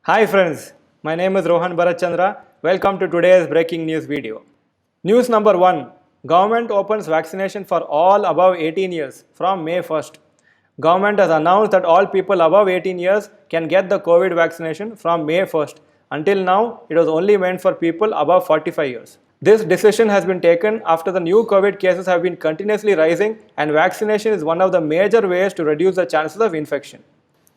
Hi friends, my name is Dr.Bharath Chandra. Welcome to today's breaking news video. News number 1. Government opens vaccination for all above 18 years from May 1st. Government has announced that all people above 18 years can get the COVID vaccination from May 1st. Until now, it was only meant for people above 45 years. This decision has been taken after the new COVID cases have been continuously rising and vaccination is one of the major ways to reduce the chances of infection.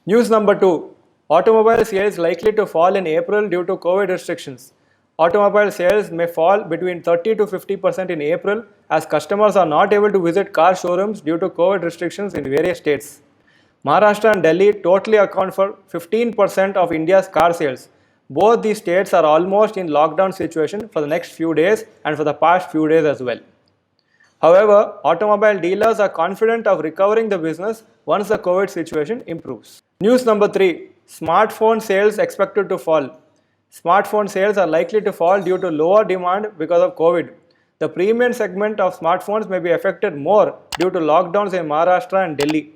News number 2. Automobile sales likely to fall in April due to COVID restrictions. Automobile sales may fall between 30 to 50% in April as customers are not able to visit car showrooms due to COVID restrictions in various states. Maharashtra and Delhi totally account for 15% of India's car sales. Both these states are almost in lockdown situation for the next few days and for the past few days as well. However, automobile dealers are confident of recovering the business once the COVID situation improves. News number 3. Smartphone sales expected to fall. Smartphone sales are likely to fall due to lower demand because of COVID. The premium segment of smartphones may be affected more due to lockdowns in Maharashtra and Delhi.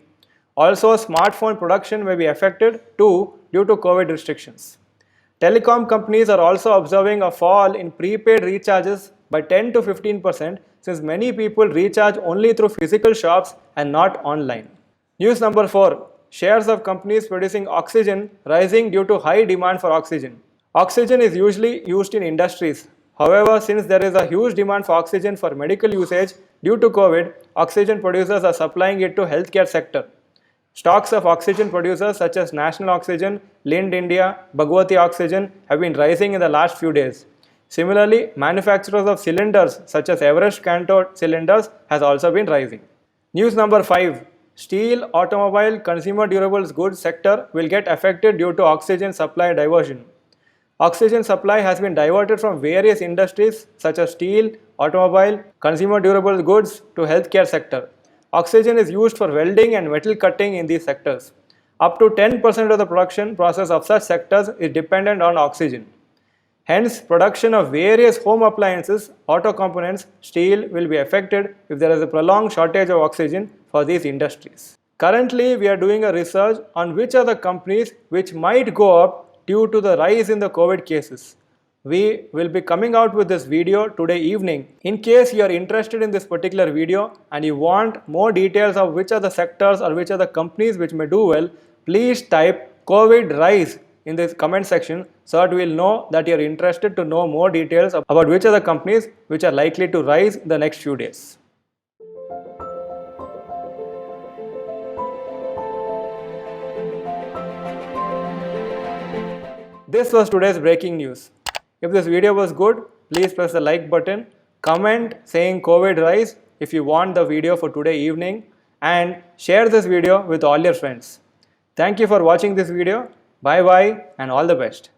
Also, smartphone production may be affected too due to COVID restrictions. Telecom companies are also observing a fall in prepaid recharges by 10 to 15% since many people recharge only through physical shops and not online. News number 4. Shares of companies producing oxygen rising due to high demand for oxygen. Oxygen is usually used in industries. However, since there is a huge demand for oxygen for medical usage due to COVID, oxygen producers are supplying it to healthcare sector. Stocks of oxygen producers such as National Oxygen, Lind India, Bhagwati Oxygen have been rising in the last few days. Similarly, manufacturers of cylinders such as Everest Canto cylinders has also been rising. News number 5. Steel, automobile, consumer durables goods sector will get affected due to oxygen supply diversion. Oxygen supply has been diverted from various industries such as steel, automobile, consumer durable goods to healthcare sector. Oxygen is used for welding and metal cutting in these sectors. Up to 10% of the production process of such sectors is dependent on oxygen. Hence, production of various home appliances, auto components, steel will be affected if there is a prolonged shortage of oxygen for these industries. Currently, we are doing a research on which are the companies which might go up due to the rise in the COVID cases. We will be coming out with this video today evening. In case you are interested in this particular video and you want more details of which are the sectors or which are the companies which may do well, please type COVID rise in this comment section so that we will know that you are interested to know more details about which are the companies which are likely to rise in the next few days. This was today's breaking news. If this video was good, please press the like button, comment saying COVID rise if you want the video for today evening, and share this video with all your friends. Thank you for watching this video. Bye bye and all the best.